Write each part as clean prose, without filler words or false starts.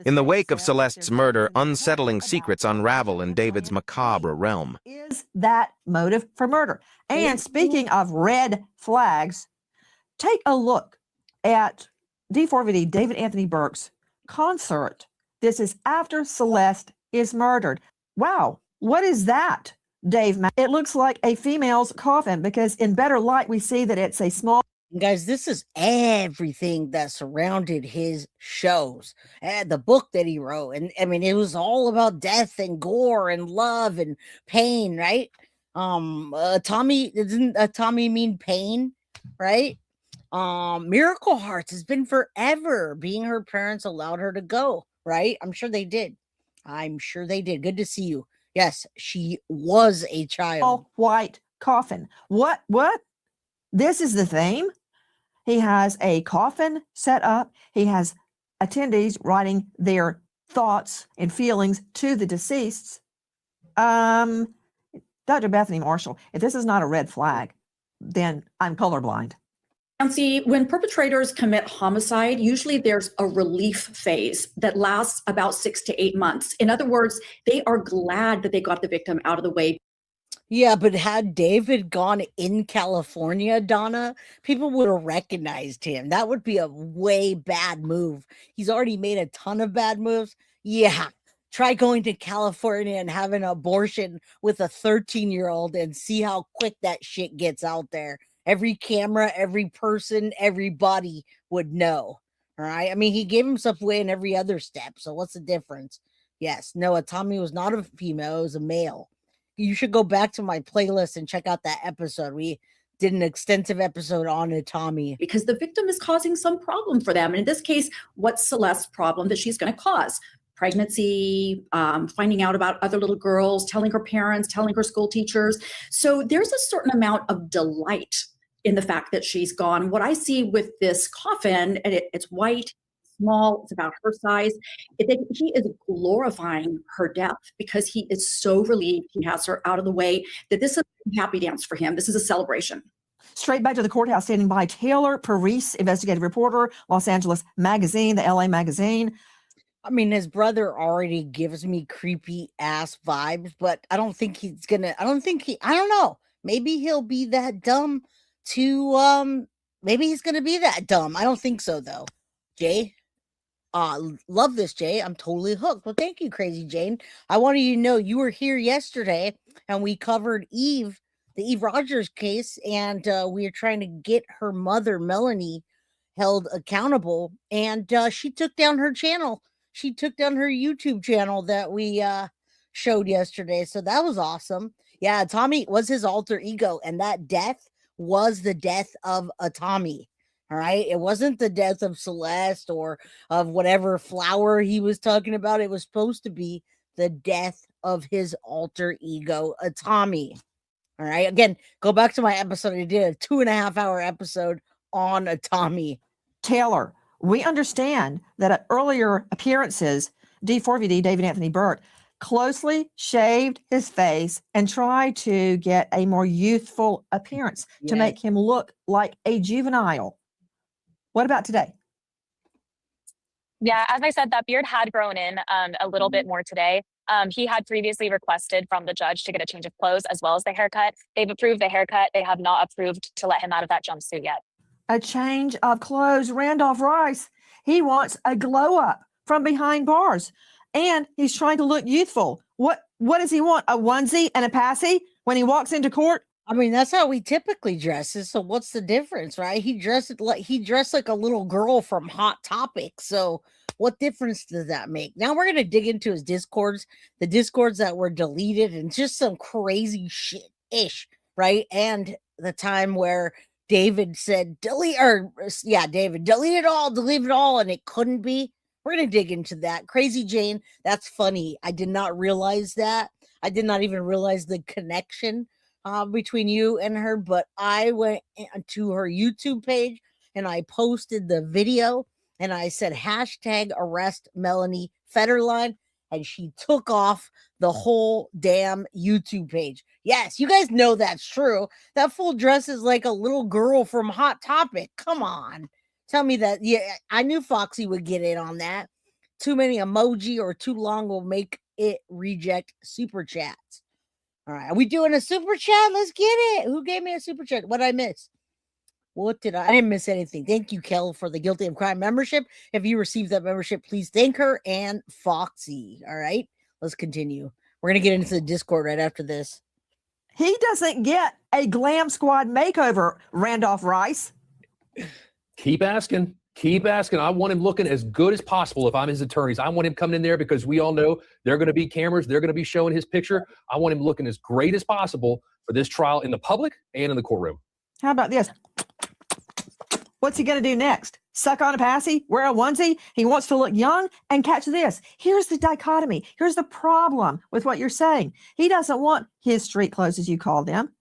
In the wake of Celeste's murder, unsettling secrets unravel in David's macabre realm. Is that motive for murder? And speaking of red flags, take a look at D4VD, David Anthony Burke's concert. This is after Celeste is murdered. Wow, what is that, Dave? It looks like a female's coffin because in better light, we see that it's a small. Guys, this is everything that surrounded his shows and the book that he wrote. And I mean, it was all about death and gore and love and pain, right? Tommy, doesn't Tommy mean pain, right? Miracle Hearts has been forever being her parents allowed her to go, right? I'm sure they did. Good to see you. Yes, she was a child. All white coffin. What? This is the theme. He has a coffin set up. He has attendees writing their thoughts and feelings to the deceased. Dr. Bethany Marshall, if this is not a red flag, then I'm colorblind. Nancy, when perpetrators commit homicide, usually there's a relief phase that lasts about 6 to 8 months. In other words, they are glad that they got the victim out of the way. Yeah, but had David gone in California, Donna, people would have recognized him. That would be a way bad move. He's already made a ton of bad moves. Yeah, try going to California and having an abortion with a 13-year-old and see how quick that shit gets out there. Every camera, every person, everybody would know. All right. I mean, he gave himself away in every other step. So what's the difference? Yes, no, Tommy was not a female, it was a male. You should go back to my playlist and check out that episode. We did an extensive episode on Tommy. Because the victim is causing some problem for them. And in this case, what's Celeste's problem that she's going to cause? Pregnancy, finding out about other little girls, telling her parents, telling her school teachers. So there's a certain amount of delight in the fact that she's gone. What I see with this coffin, and it's white, small, it's about her size. He is glorifying her death because he is so relieved he has her out of the way that this is a happy dance for him. This is a celebration. Straight back to the courthouse, standing by Taylor Parise, investigative reporter, Los Angeles Magazine, the LA Magazine. I mean, his brother already gives me creepy ass vibes, but I don't think he's gonna, I don't know. Maybe he'll be that dumb maybe he's gonna be that dumb. I don't think so though. Jay? Love this, Jay. I'm totally hooked. Well, thank you, Crazy Jane. I wanted you to know you were here yesterday and we covered the Eve Rogers case, and we were trying to get her mother, Melanie, held accountable, and she took down her channel. She took down her YouTube channel that we showed yesterday. So that was awesome. Yeah, Tommy was his alter ego, and that death was the death of a Tommy. All right. It wasn't the death of Celeste or of whatever flower he was talking about. It was supposed to be the death of his alter ego, a Tommy. All right. Again, go back to my episode. I did a 2.5-hour episode on a Tommy. Taylor, we understand that at earlier appearances, D4VD, David Anthony Burke, closely shaved his face and tried to get a more youthful appearance to make him look like a juvenile. What about today? Yeah, as I said, that beard had grown in a little bit more today. He had previously requested from the judge to get a change of clothes as well as the haircut. They've approved the haircut. They have not approved to let him out of that jumpsuit yet. A change of clothes. Randolph Rice, he wants a glow up from behind bars. And he's trying to look youthful. What does he want? A onesie and a passy when he walks into court? I mean, that's how he typically dresses. So what's the difference, right? He dressed like a little girl from Hot Topic. So what difference does that make? Now we're going to dig into his discords, the discords that were deleted, and just some crazy shit-ish, right? And the time where David said, delete it all, and it couldn't be. We're going to dig into that. Crazy Jane, that's funny. I did not realize that. I did not even realize the connection between you and her, but I went to her YouTube page and I posted the video and I said #arrest Melanie Federline, and she took off the whole damn YouTube page. Yes, you guys know that's true. That fool dresses like a little girl from Hot Topic. Come on. Tell me that. Yeah, I knew Foxy would get in on that. too many emoji or too long will make it reject super chats. All right, are we doing a super chat? Let's get it. Who gave me a super chat? What did I miss? What did I didn't miss anything. Thank you, Kel, for the Guilty of Crime membership. If you received that membership, please thank her and Foxy. All right, let's continue. We're going to get into the Discord right after this. He doesn't get a Glam Squad makeover, Randolph Rice. Keep asking. Keep asking. I want him looking as good as possible if I'm his attorneys. I want him coming in there because we all know there are going to be cameras. They're going to be showing his picture. I want him looking as great as possible for this trial in the public and in the courtroom. How about this? What's he going to do next? Suck on a passy? Wear a onesie? He wants to look young? And catch this. Here's the dichotomy. Here's the problem with what you're saying. He doesn't want his street clothes, as you call them.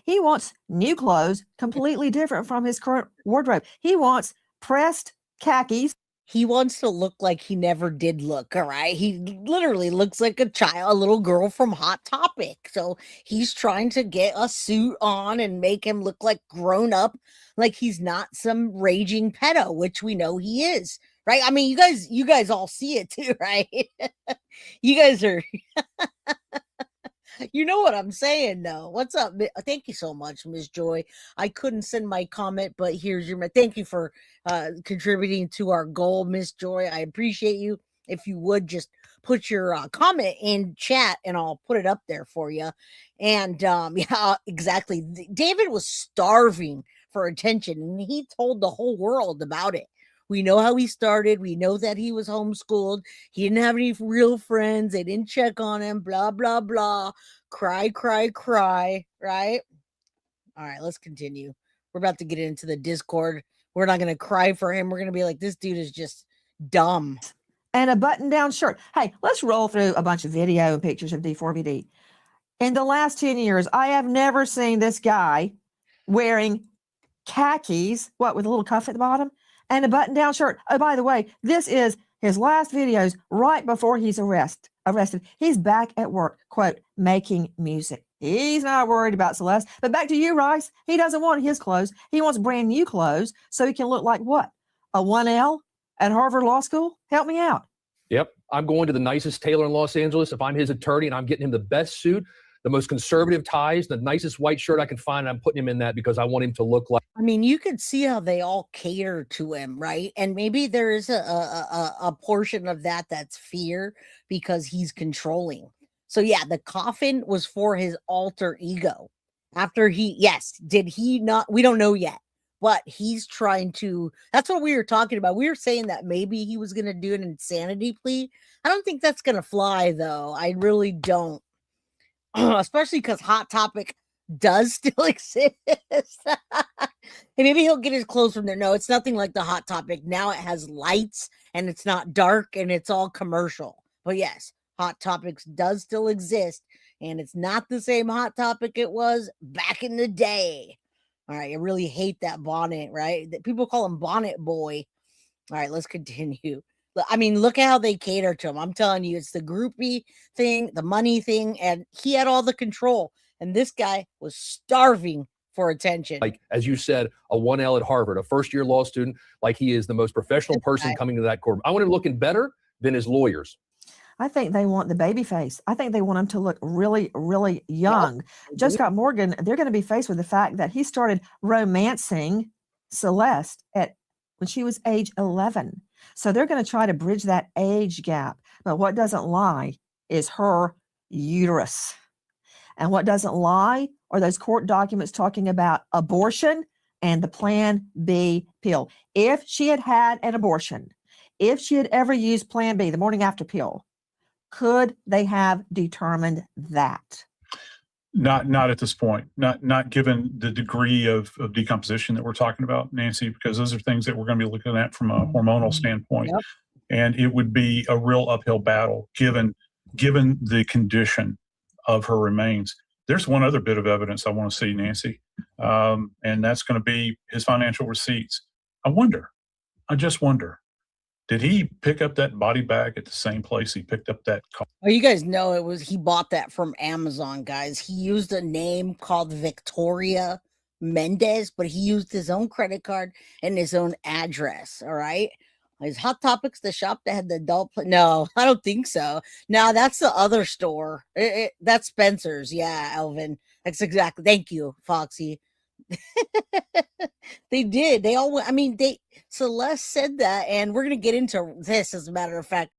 He wants new clothes, completely different from his current wardrobe. He wants pressed khakis. He wants to look like he never did look, all right? He literally looks like a little girl from Hot Topic. So he's trying to get a suit on and make him look like grown up, like he's not some raging pedo, which we know he is, right? I mean, you guys all see it too, right? You guys are... You know what I'm saying, though. What's up? Thank you so much, Miss Joy. I couldn't send my comment, but here's your... Thank you for contributing to our goal, Miss Joy. I appreciate you. If you would just put your comment in chat, and I'll put it up there for you. And yeah, exactly. David was starving for attention, and he told the whole world about it. We know how he started. We know that he was homeschooled. He didn't have any real friends. They didn't check on him, blah, blah, blah. Cry, cry, cry, right? All right, let's continue. We're about to get into the Discord. We're not going to cry for him. We're going to be like, this dude is just dumb. And a button-down shirt. Hey, let's roll through a bunch of video and pictures of D4VD. In the last 10 years, I have never seen this guy wearing khakis, with a little cuff at the bottom, and a button-down shirt. Oh, by the way, this is his last videos right before he's arrested. He's back at work, quote, making music. He's not worried about Celeste. But back to you, Rice. He doesn't want his clothes. He wants brand new clothes so he can look like what? A 1L at Harvard Law School? Help me out. Yep. I'm going to the nicest tailor in Los Angeles. If I'm his attorney and I'm getting him the best suit, the most conservative ties, the nicest white shirt I can find, I'm putting him in that because I want him to look like... I mean, you could see how they all cater to him, right? And maybe there is a portion of that that's fear because he's controlling. So yeah, the coffin was for his alter ego. After did he not? We don't know yet, but he's trying to... That's what we were talking about. We were saying that maybe he was going to do an insanity plea. I don't think that's going to fly, though. I really don't. Especially because Hot Topic does still exist. And maybe he'll get his clothes from there. No, it's nothing like the Hot Topic. Now it has lights and it's not dark and it's all commercial. But yes, Hot Topics does still exist, and it's not the same Hot Topic it was back in the day. All right, I really hate that bonnet, right? People call him Bonnet Boy. All right, let's continue. I mean, look at how they cater to him. I'm telling you, it's the groupie thing, the money thing, and he had all the control. And this guy was starving for attention. Like, as you said, a 1L at Harvard, a first-year law student, like he is the most professional person coming to that court. I want him looking better than his lawyers. I think they want the baby face. I think they want him to look really, really young. Yep. Joe Scott Morgan, they're going to be faced with the fact that he started romancing Celeste when she was age 11. So they're going to try to bridge that age gap. But what doesn't lie is her uterus. And what doesn't lie are those court documents talking about abortion and the Plan B pill. If she had had an abortion, if she had ever used Plan B, the morning after pill, could they have determined that? Not at this point. Not given the degree of decomposition that we're talking about, Nancy, because those are things that we're going to be looking at from a hormonal standpoint. Yep. And it would be a real uphill battle given the condition of her remains. There's one other bit of evidence I want to see, Nancy, and that's going to be his financial receipts. I just wonder, did he pick up that body bag at the same place he picked up that car? Oh, you guys know he bought that from Amazon, guys. He used a name called Victoria Mendez, but he used his own credit card and his own address. All right. Is Hot Topics the shop that had the adult No, I don't think so. No, that's the other store. That's Spencer's. Yeah, Elvin. That's exactly. Thank you, Foxy. They did. They all. I mean, Celeste said that, and we're gonna get into this as a matter of fact.